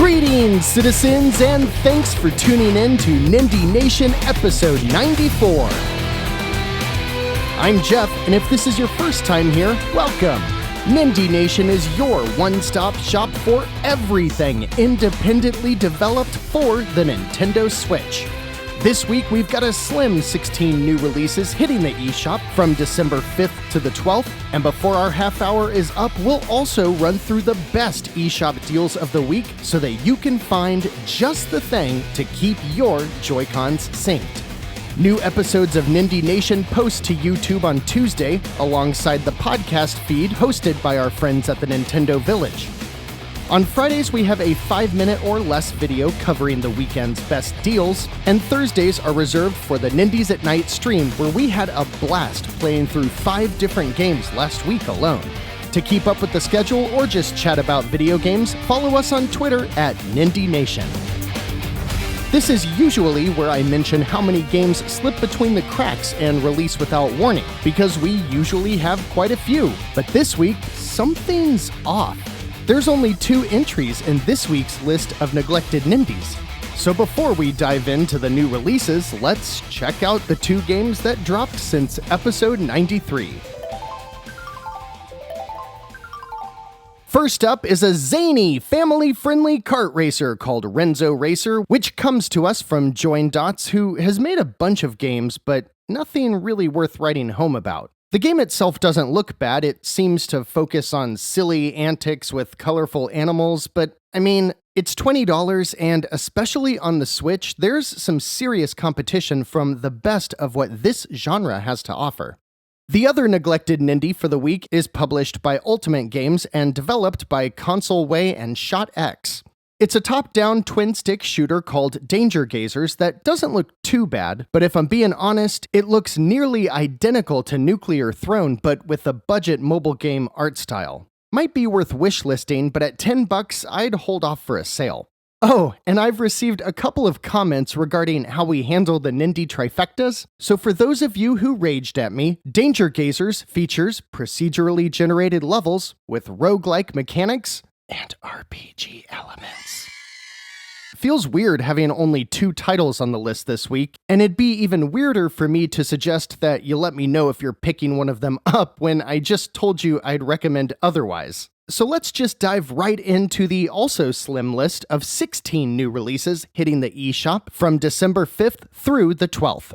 Greetings, citizens, and thanks for tuning in to Nindie Nation episode 94. I'm Jeff, and if this is your first time here, welcome. Nindie Nation is your one-stop shop for everything independently developed for the Nintendo Switch. This week, we've got a slim 16 new releases hitting the eShop from December 5th to the 12th, and before our half hour is up, we'll also run through the best eShop deals of the week so that you can find just the thing to keep your Joy-Cons synced. New episodes of Nindie Nation post to YouTube on Tuesday, alongside the podcast feed hosted by our friends at the Nintendo Village. On Fridays, we have a 5-minute or less video covering the weekend's best deals, and Thursdays are reserved for the Nindies at Night stream, where we had a blast playing through 5 different games last week alone. To keep up with the schedule or just chat about video games, follow us on Twitter at Nindie Nation. This is usually where I mention how many games slip between the cracks and release without warning, because we usually have quite a few. But this week, something's off. There's only 2 entries in this week's list of neglected Nindies. So before we dive into the new releases, let's check out the 2 games that dropped since episode 93. First up is a zany, family-friendly kart racer called Renzo Racer, which comes to us from Join Dots, who has made a bunch of games, but nothing really worth writing home about. The game itself doesn't look bad. It seems to focus on silly antics with colorful animals, but I mean, it's $20, and especially on the Switch, there's some serious competition from the best of what this genre has to offer. The other neglected Nindie for the week is published by Ultimate Games and developed by ConsoleWay and ShotX. It's a top-down twin-stick shooter called Danger Gazers that doesn't look too bad, but if I'm being honest, it looks nearly identical to Nuclear Throne, but with a budget mobile game art style. Might be worth wishlisting, but at $10, I'd hold off for a sale. Oh, and I've received a couple of comments regarding how we handle the Nindie trifectas, so for those of you who raged at me, Danger Gazers features procedurally generated levels with roguelike mechanics and RPG elements. Feels weird having only 2 titles on the list this week, and it'd be even weirder for me to suggest that you let me know if you're picking one of them up when I just told you I'd recommend otherwise. So let's just dive right into the also slim list of 16 new releases hitting the eShop from December 5th through the 12th.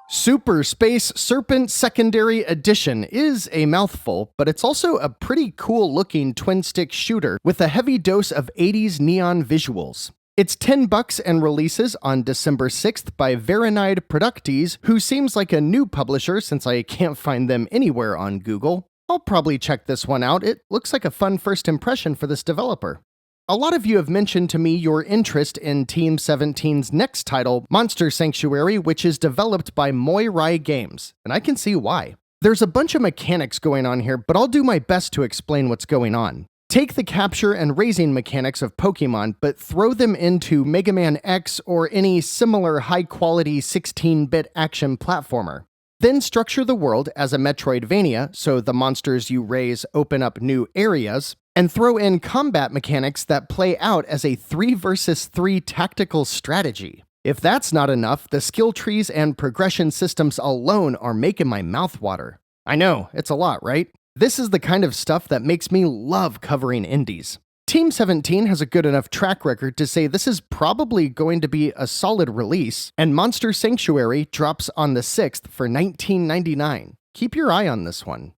Super Space Serpent Secondary Edition is a mouthful, but it's also a pretty cool-looking twin-stick shooter with a heavy dose of 80s neon visuals. It's $10 and releases on December 6th by Varanide Producties, who seems like a new publisher since I can't find them anywhere on Google. I'll probably check this one out. It looks like a fun first impression for this developer. A lot of you have mentioned to me your interest in Team 17's next title, Monster Sanctuary, which is developed by Moirai Games, and I can see why. There's a bunch of mechanics going on here, but I'll do my best to explain what's going on. Take the capture and raising mechanics of Pokemon, but throw them into Mega Man X or any similar high-quality 16-bit action platformer. Then structure the world as a Metroidvania, so the monsters you raise open up new areas, and throw in combat mechanics that play out as a 3 versus 3 tactical strategy. If that's not enough, the skill trees and progression systems alone are making my mouth water. I know, it's a lot, right? This is the kind of stuff that makes me love covering indies. Team 17 has a good enough track record to say this is probably going to be a solid release, and Monster Sanctuary drops on the 6th for $19.99. Keep your eye on this one.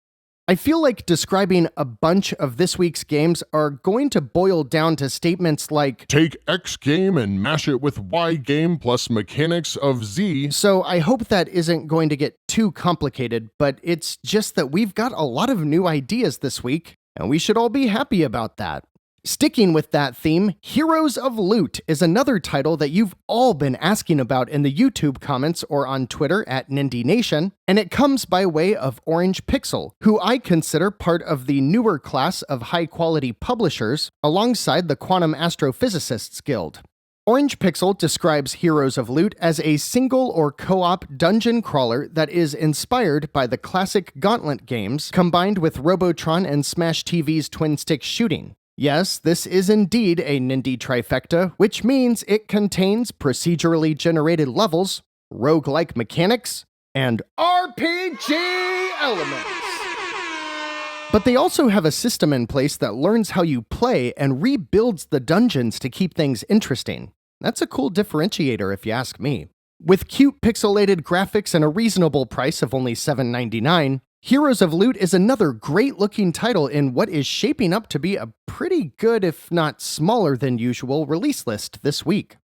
I feel like describing a bunch of this week's games are going to boil down to statements like, take X game and mash it with Y game plus mechanics of Z. So I hope that isn't going to get too complicated, but it's just that we've got a lot of new ideas this week, and we should all be happy about that. Sticking with that theme, Heroes of Loot is another title that you've all been asking about in the YouTube comments or on Twitter at Nindie Nation, and it comes by way of Orange Pixel, who I consider part of the newer class of high-quality publishers alongside the Quantum Astrophysicists Guild. Orange Pixel describes Heroes of Loot as a single or co-op dungeon crawler that is inspired by the classic Gauntlet games, combined with Robotron and Smash TV's twin-stick shooting. Yes, this is indeed a Nindie trifecta, which means it contains procedurally generated levels, roguelike mechanics, and RPG elements. But they also have a system in place that learns how you play and rebuilds the dungeons to keep things interesting. That's a cool differentiator if you ask me. With cute pixelated graphics and a reasonable price of only $7.99, Heroes of Loot is another great-looking title in what is shaping up to be a pretty good, if not smaller than usual, release list this week.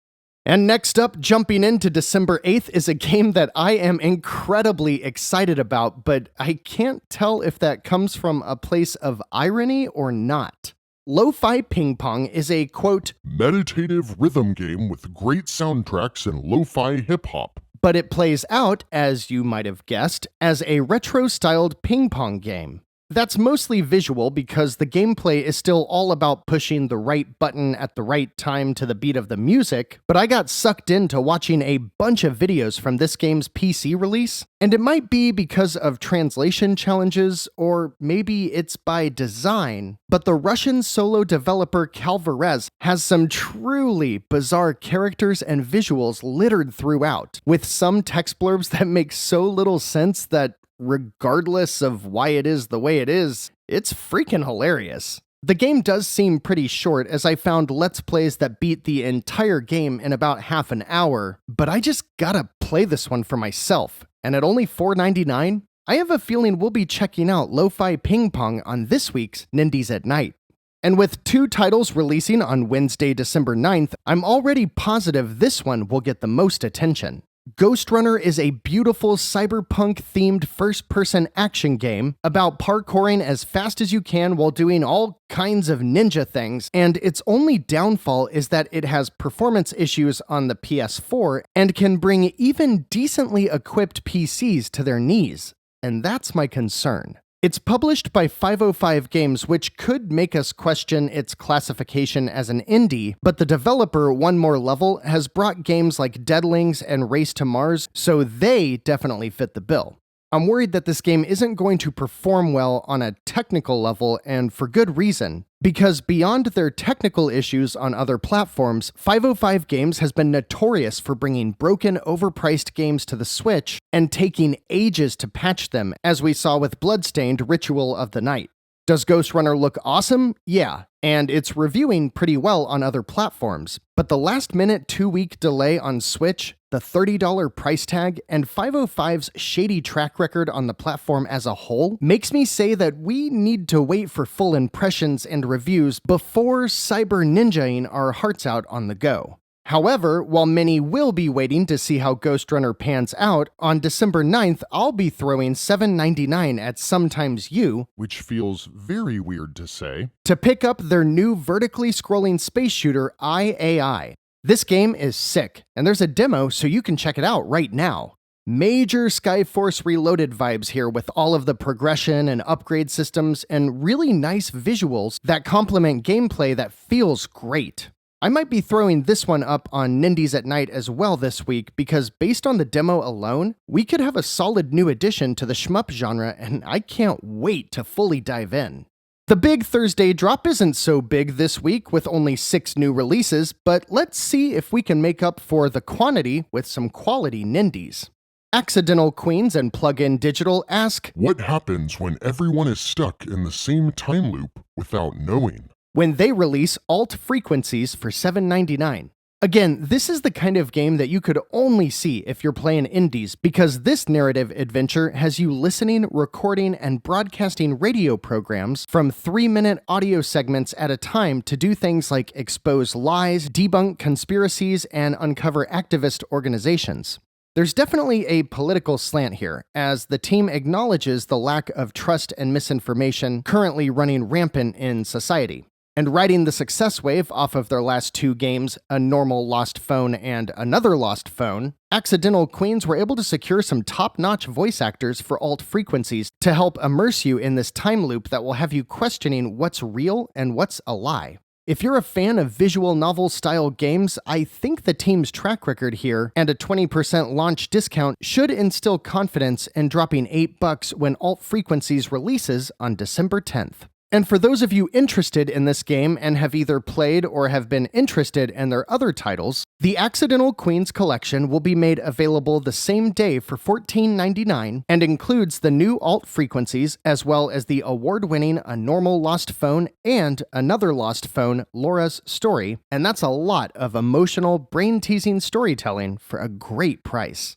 And next up, jumping into December 8th, is a game that I am incredibly excited about, but I can't tell if that comes from a place of irony or not. LoFi Ping Pong is a, quote, meditative rhythm game with great soundtracks and lo-fi hip-hop. But it plays out, as you might have guessed, as a retro-styled ping pong game. That's mostly visual because the gameplay is still all about pushing the right button at the right time to the beat of the music, but I got sucked into watching a bunch of videos from this game's PC release, and it might be because of translation challenges, or maybe it's by design, but the Russian solo developer Valfaris has some truly bizarre characters and visuals littered throughout, with some text blurbs that make so little sense that regardless of why it is the way it is, it's freaking hilarious. The game does seem pretty short, as I found Let's Plays that beat the entire game in about half an hour, but I just gotta play this one for myself. And at only $4.99, I have a feeling we'll be checking out LoFi Ping Pong on this week's Nindies at Night. And with 2 titles releasing on Wednesday, December 9th, I'm already positive this one will get the most attention. Ghostrunner is a beautiful cyberpunk-themed first-person action game about parkouring as fast as you can while doing all kinds of ninja things, and its only downfall is that it has performance issues on the PS4 and can bring even decently equipped PCs to their knees, and that's my concern. It's published by 505 Games, which could make us question its classification as an indie, but the developer, One More Level, has brought games like Deadlings and Race to Mars, so they definitely fit the bill. I'm worried that this game isn't going to perform well on a technical level, and for good reason. Because beyond their technical issues on other platforms, 505 Games has been notorious for bringing broken, overpriced games to the Switch and taking ages to patch them, as we saw with Bloodstained Ritual of the Night. Does Ghostrunner look awesome? Yeah, and it's reviewing pretty well on other platforms, but the last-minute 2-week delay on Switch, the $30 price tag, and 505's shady track record on the platform as a whole makes me say that we need to wait for full impressions and reviews before cyber ninjaing our hearts out on the go. However, while many will be waiting to see how Ghostrunner pans out, on December 9th, I'll be throwing $7.99 at Sometimes You, which feels very weird to say, to pick up their new vertically scrolling space shooter, IAI. This game is sick, and there's a demo so you can check it out right now. Major Skyforce Reloaded vibes here with all of the progression and upgrade systems and really nice visuals that complement gameplay that feels great. I might be throwing this one up on Nindies at Night as well this week because based on the demo alone, we could have a solid new addition to the shmup genre, and I can't wait to fully dive in. The big Thursday drop isn't so big this week with only 6 new releases, but let's see if we can make up for the quantity with some quality Nindies. Accidental Queens and Plug-in Digital ask, what happens when everyone is stuck in the same time loop without knowing? When they release Alt Frequencyz for $7.99. Again, this is the kind of game that you could only see if you're playing indies, because this narrative adventure has you listening, recording, and broadcasting radio programs from 3-minute audio segments at a time to do things like expose lies, debunk conspiracies, and uncover activist organizations. There's definitely a political slant here, as the team acknowledges the lack of trust and misinformation currently running rampant in society. And riding the success wave off of their last 2 games, A Normal Lost Phone and Another Lost Phone, Accidental Queens were able to secure some top-notch voice actors for Alt Frequencyz to help immerse you in this time loop that will have you questioning what's real and what's a lie. If you're a fan of visual novel-style games, I think the team's track record here and a 20% launch discount should instill confidence in dropping $8 when Frequencyz releases on December 10th. And for those of you interested in this game and have either played or have been interested in their other titles, the Accidental Queens collection will be made available the same day for $14.99 and includes the new Frequencyz as well as the award-winning A Normal Lost Phone and Another Lost Phone, Laura's Story, and that's a lot of emotional, brain-teasing storytelling for a great price.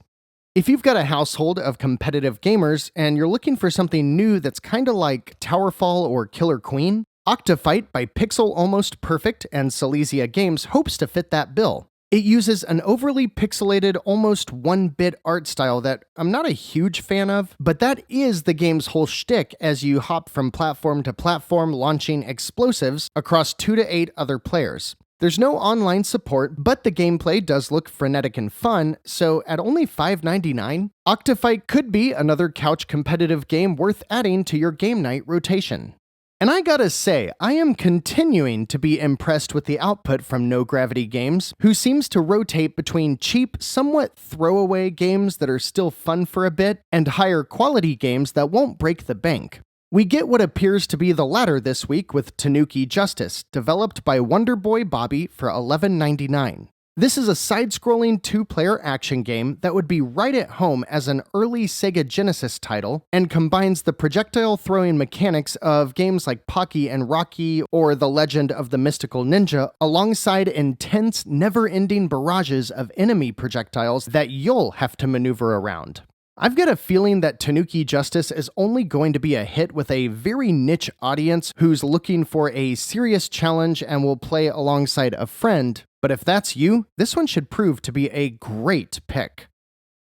If you've got a household of competitive gamers and you're looking for something new that's kinda like Towerfall or Killer Queen, Octophyte by Pixel Almost Perfect and Silesia Games hopes to fit that bill. It uses an overly pixelated, almost 1-bit art style that I'm not a huge fan of, but that is the game's whole shtick as you hop from platform to platform launching explosives across 2 to 8 other players. There's no online support, but the gameplay does look frenetic and fun, so at only $5.99, Octophyte could be another couch competitive game worth adding to your game night rotation. And I gotta say, I am continuing to be impressed with the output from No Gravity Games, who seems to rotate between cheap, somewhat throwaway games that are still fun for a bit, and higher quality games that won't break the bank. We get what appears to be the latter this week with Tanuki Justice, developed by Wonderboy Bobby for $11.99. This is a side-scrolling 2-player action game that would be right at home as an early Sega Genesis title and combines the projectile-throwing mechanics of games like Pocky and Rocky or The Legend of the Mystical Ninja alongside intense, never-ending barrages of enemy projectiles that you'll have to maneuver around. I've got a feeling that Tanuki Justice is only going to be a hit with a very niche audience who's looking for a serious challenge and will play alongside a friend, but if that's you, this one should prove to be a great pick.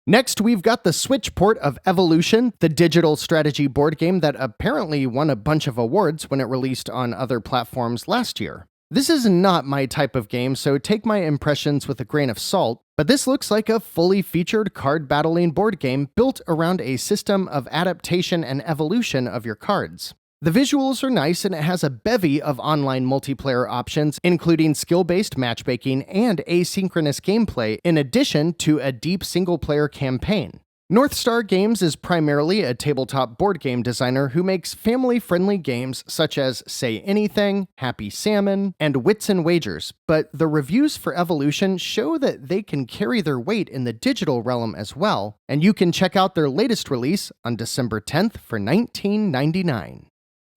Next, we've got the Switch port of Evolution, the digital strategy board game that apparently won a bunch of awards when it released on other platforms last year. This is not my type of game, so take my impressions with a grain of salt, but this looks like a fully featured card battling board game built around a system of adaptation and evolution of your cards. The visuals are nice and it has a bevy of online multiplayer options, including skill-based matchmaking and asynchronous gameplay, in addition to a deep single-player campaign. North Star Games is primarily a tabletop board game designer who makes family-friendly games such as Say Anything, Happy Salmon, and Wits and Wagers, but the reviews for Evolution show that they can carry their weight in the digital realm as well, and you can check out their latest release on December 10th for $19.99.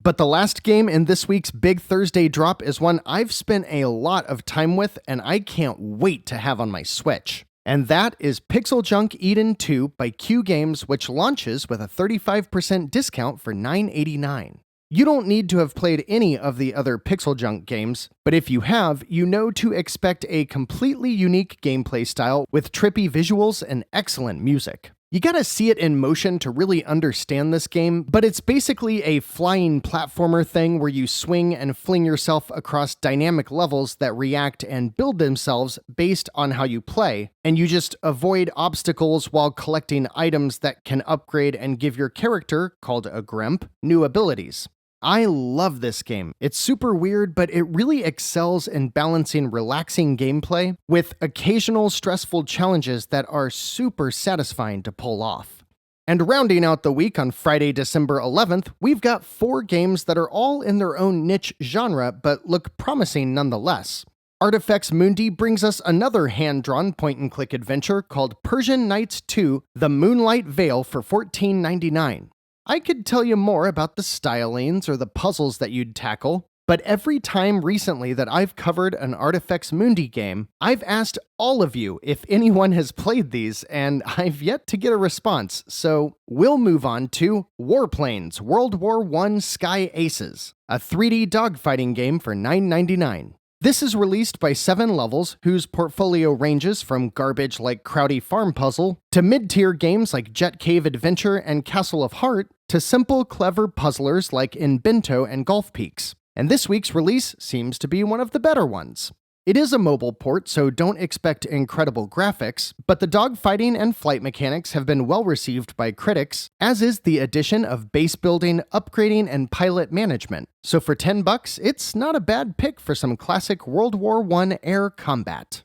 But the last game in this week's Big Thursday drop is one I've spent a lot of time with and I can't wait to have on my Switch. And that is Pixel Junk Eden 2 by Q Games, which launches with a 35% discount for $9.89. You don't need to have played any of the other Pixel Junk games, but if you have, you know to expect a completely unique gameplay style with trippy visuals and excellent music. You gotta see it in motion to really understand this game, but it's basically a flying platformer thing where you swing and fling yourself across dynamic levels that react and build themselves based on how you play, and you just avoid obstacles while collecting items that can upgrade and give your character, called a Gremp, new abilities. I love this game. It's super weird, but it really excels in balancing relaxing gameplay with occasional stressful challenges that are super satisfying to pull off. And rounding out the week on Friday, December 11th, we've got 4 games that are all in their own niche genre, but look promising nonetheless. Artifex Mundi brings us another hand-drawn point-and-click adventure called Persian Nights 2: The Moonlight Veil for $14.99. I could tell you more about the stylings or the puzzles that you'd tackle, but every time recently that I've covered an Artifex Mundi game, I've asked all of you if anyone has played these, and I've yet to get a response, so we'll move on to Warplanes World War I Sky Aces, a 3D dogfighting game for $9.99. This is released by 7 Levels, whose portfolio ranges from garbage like Crowdy Farm Puzzle, to mid-tier games like Jet Cave Adventure and Castle of Heart, to simple, clever puzzlers like Inbento and Golf Peaks. And this week's release seems to be one of the better ones. It is a mobile port, so don't expect incredible graphics, but the dogfighting and flight mechanics have been well received by critics, as is the addition of base building, upgrading, and pilot management. So for $10, it's not a bad pick for some classic World War I air combat.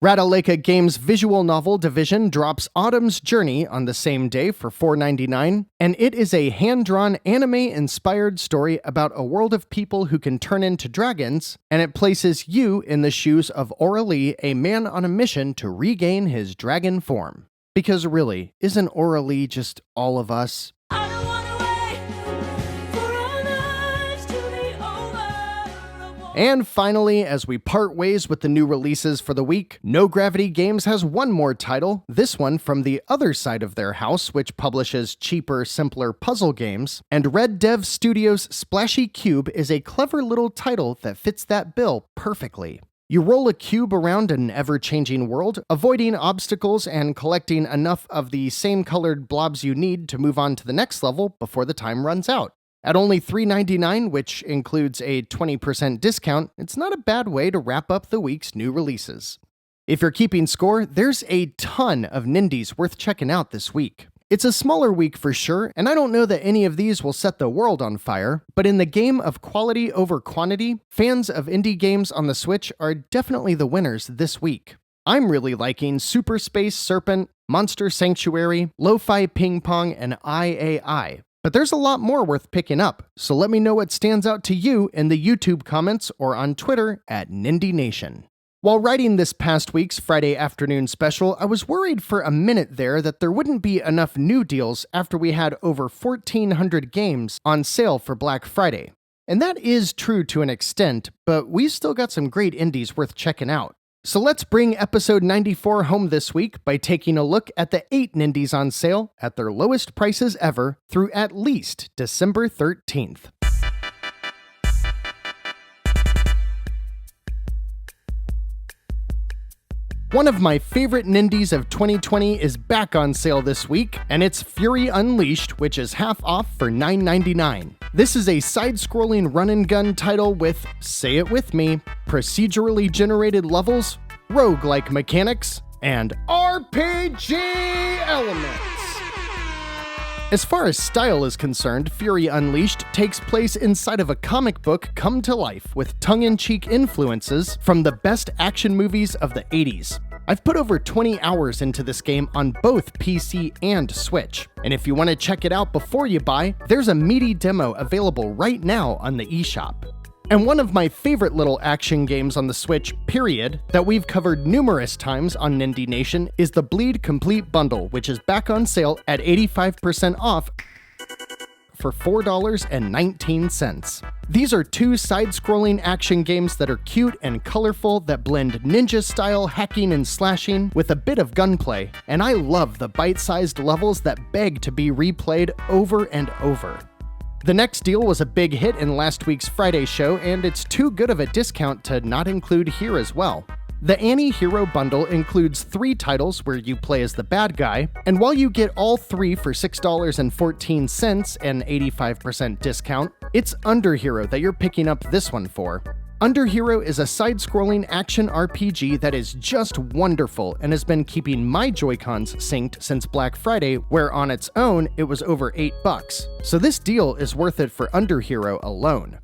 Ratalaika Games' visual novel division drops Autumn's Journey on the same day for $4.99, and it is a hand-drawn, anime-inspired story about a world of people who can turn into dragons, and it places you in the shoes of Aurelie, a man on a mission to regain his dragon form. Because really, isn't Aurelie just all of us? And finally, as we part ways with the new releases for the week, No Gravity Games has one more title, this one from the other side of their house, which publishes cheaper, simpler puzzle games, and Red Dev Studios' Splashy Cube is a clever little title that fits that bill perfectly. You roll a cube around an ever-changing world, avoiding obstacles and collecting enough of the same-colored blobs you need to move on to the next level before the time runs out. At only $3.99, which includes a 20% discount, it's not a bad way to wrap up the week's new releases. If you're keeping score, there's a ton of Nindies worth checking out this week. It's a smaller week for sure, and I don't know that any of these will set the world on fire, but in the game of quality over quantity, fans of indie games on the Switch are definitely the winners this week. I'm really liking Super Space Serpent, Monster Sanctuary, LoFi Ping Pong, and IAI. But there's a lot more worth picking up, so let me know what stands out to you in the YouTube comments or on Twitter at Nindie Nation. While writing this past week's Friday afternoon special, I was worried for a minute there that there wouldn't be enough new deals after we had over 1,400 games on sale for Black Friday. And that is true to an extent, but we still got some great indies worth checking out. So let's bring episode 94 home this week by taking a look at the 8 Nindies on sale at their lowest prices ever through at least December 13th. One of my favorite Nindies of 2020 is back on sale this week, and it's Fury Unleashed, which is half off for $9.99. This is a side-scrolling run-and-gun title with, say it with me, procedurally generated levels, roguelike mechanics, and RPG elements. As far as style is concerned, Fury Unleashed takes place inside of a comic book come to life with tongue-in-cheek influences from the best action movies of the 80s. I've put over 20 hours into this game on both PC and Switch, and if you want to check it out before you buy, there's a meaty demo available right now on the eShop. And one of my favorite little action games on the Switch, period, that we've covered numerous times on Nindie Nation is the Bleed Complete Bundle, which is back on sale at 85% off for $4.19. These are 2 side-scrolling action games that are cute and colorful that blend ninja-style hacking and slashing with a bit of gunplay, and I love the bite-sized levels that beg to be replayed over and over. The next deal was a big hit in last week's Friday show, and it's too good of a discount to not include here as well. The Anti-Hero Bundle includes 3 titles where you play as the bad guy, and while you get all 3 for $6.14, an 85% discount, it's Underhero that you're picking up this one for. Underhero is a side-scrolling action RPG that is just wonderful and has been keeping my Joy-Cons synced since Black Friday, where on its own it was over $8, so this deal is worth it for Underhero alone.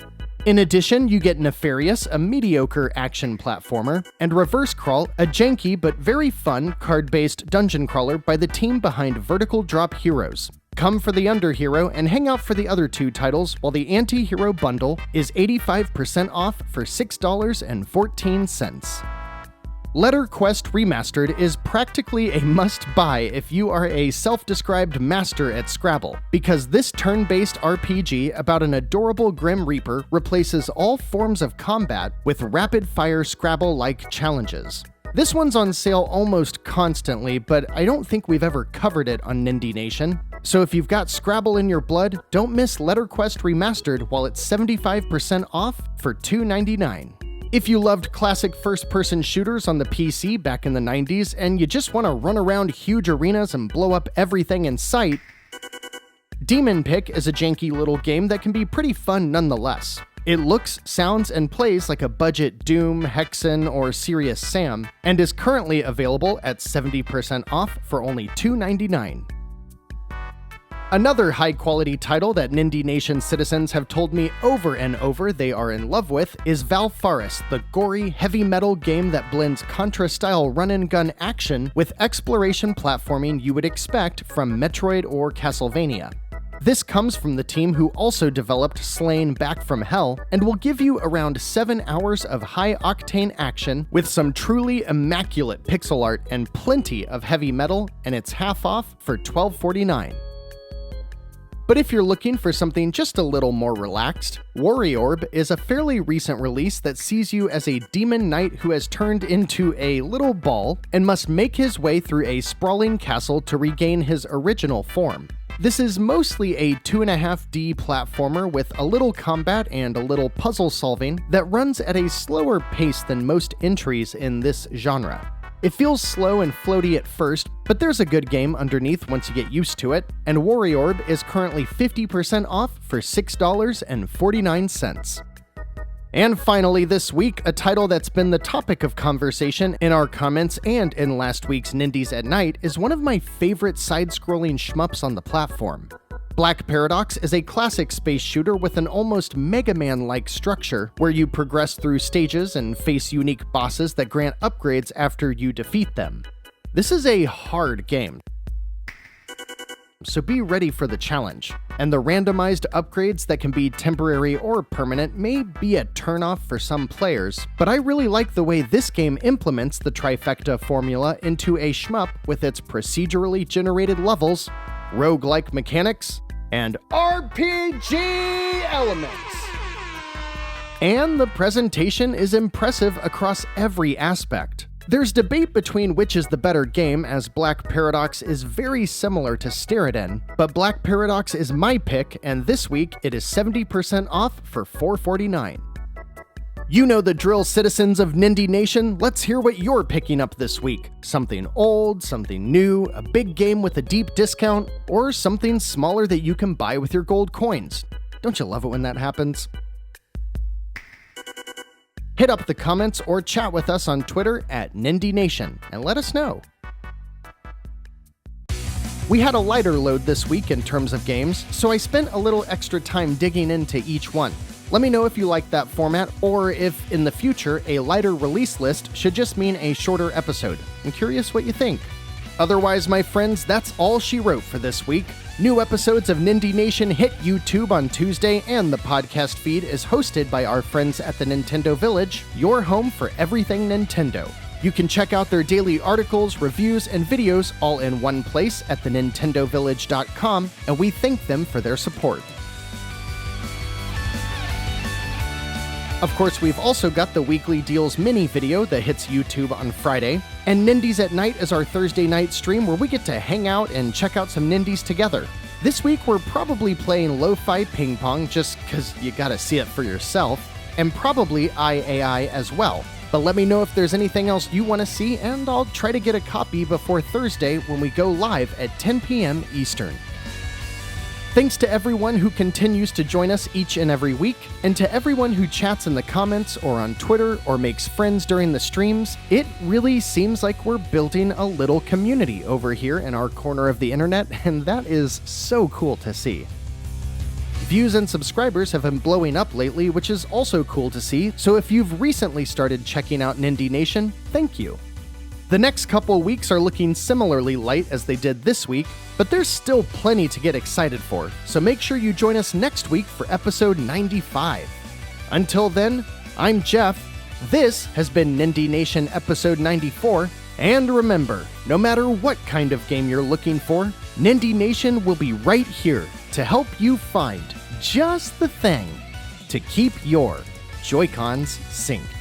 In addition, you get Nefarious, a mediocre action platformer, and Reverse Crawl, a janky but very fun card-based dungeon crawler by the team behind Vertical Drop Heroes. Come for the Underhero and hang out for the other 2 titles, while the Anti-Hero Bundle is 85% off for $6.14. Letter Quest Remastered is practically a must-buy if you are a self-described master at Scrabble, because this turn-based RPG about an adorable Grim Reaper replaces all forms of combat with rapid-fire Scrabble-like challenges. This one's on sale almost constantly, but I don't think we've ever covered it on Nindie Nation. So if you've got Scrabble in your blood, don't miss Letter Quest Remastered while it's 75% off for $2.99. If you loved classic first-person shooters on the PC back in the 90s and you just want to run around huge arenas and blow up everything in sight, Demon Pick is a janky little game that can be pretty fun nonetheless. It looks, sounds, and plays like a budget Doom, Hexen, or Serious Sam, and is currently available at 70% off for only $2.99. Another high-quality title that Nindie Nation citizens have told me over and over they are in love with is Valfaris, the gory, heavy metal game that blends Contra-style run-and-gun action with exploration platforming you would expect from Metroid or Castlevania. This comes from the team who also developed Slain Back from Hell, and will give you around 7 hours of high-octane action with some truly immaculate pixel art and plenty of heavy metal, and it's half off for $12.49. But if you're looking for something just a little more relaxed, wariorb is a fairly recent release that sees you as a demon knight who has turned into a little ball and must make his way through a sprawling castle to regain his original form. This is mostly a 2.5D platformer with a little combat and a little puzzle solving that runs at a slower pace than most entries in this genre. It feels slow and floaty at first, but there's a good game underneath once you get used to it, and wariorb is currently 50% off for $6.49. And finally this week, a title that's been the topic of conversation in our comments and in last week's Nindies at Night is one of my favorite side-scrolling shmups on the platform. Black Paradox is a classic space shooter with an almost Mega Man-like structure where you progress through stages and face unique bosses that grant upgrades after you defeat them. This is a hard game, so be ready for the challenge. And the randomized upgrades that can be temporary or permanent may be a turnoff for some players, but I really like the way this game implements the trifecta formula into a shmup with its procedurally generated levels, roguelike mechanics, and RPG elements. And the presentation is impressive across every aspect. There's debate between which is the better game, as Black Paradox is very similar to Steriden, but Black Paradox is my pick, and this week it is 70% off for $4.49. You know the drill, citizens of Nindie Nation. Let's hear what you're picking up this week. Something old, something new, a big game with a deep discount, or something smaller that you can buy with your gold coins. Don't you love it when that happens? Hit up the comments or chat with us on Twitter at Nindie Nation and let us know. We had a lighter load this week in terms of games, so I spent a little extra time digging into each one. Let me know if you like that format, or if, in the future, a lighter release list should just mean a shorter episode. I'm curious what you think. Otherwise, my friends, that's all she wrote for this week. New episodes of Nindie Nation hit YouTube on Tuesday, and the podcast feed is hosted by our friends at the Nintendo Village, your home for everything Nintendo. You can check out their daily articles, reviews, and videos all in one place at thenintendovillage.com, and we thank them for their support. Of course, we've also got the Weekly Deals mini video that hits YouTube on Friday, and Nindies at Night is our Thursday night stream where we get to hang out and check out some Nindies together. This week we're probably playing LoFi Ping Pong just because you gotta see it for yourself, and probably IAI as well. But let me know if there's anything else you want to see, and I'll try to get a copy before Thursday when we go live at 10 p.m. Eastern. Thanks to everyone who continues to join us each and every week, and to everyone who chats in the comments or on Twitter or makes friends during the streams. It really seems like we're building a little community over here in our corner of the internet, and that is so cool to see. Views and subscribers have been blowing up lately, which is also cool to see, so if you've recently started checking out Nindie Nation, thank you. The next couple weeks are looking similarly light as they did this week, but there's still plenty to get excited for, so make sure you join us next week for episode 95. Until then, I'm Jeff, this has been Nindie Nation episode 94, and remember, no matter what kind of game you're looking for, Nindie Nation will be right here to help you find just the thing to keep your Joy-Cons synced.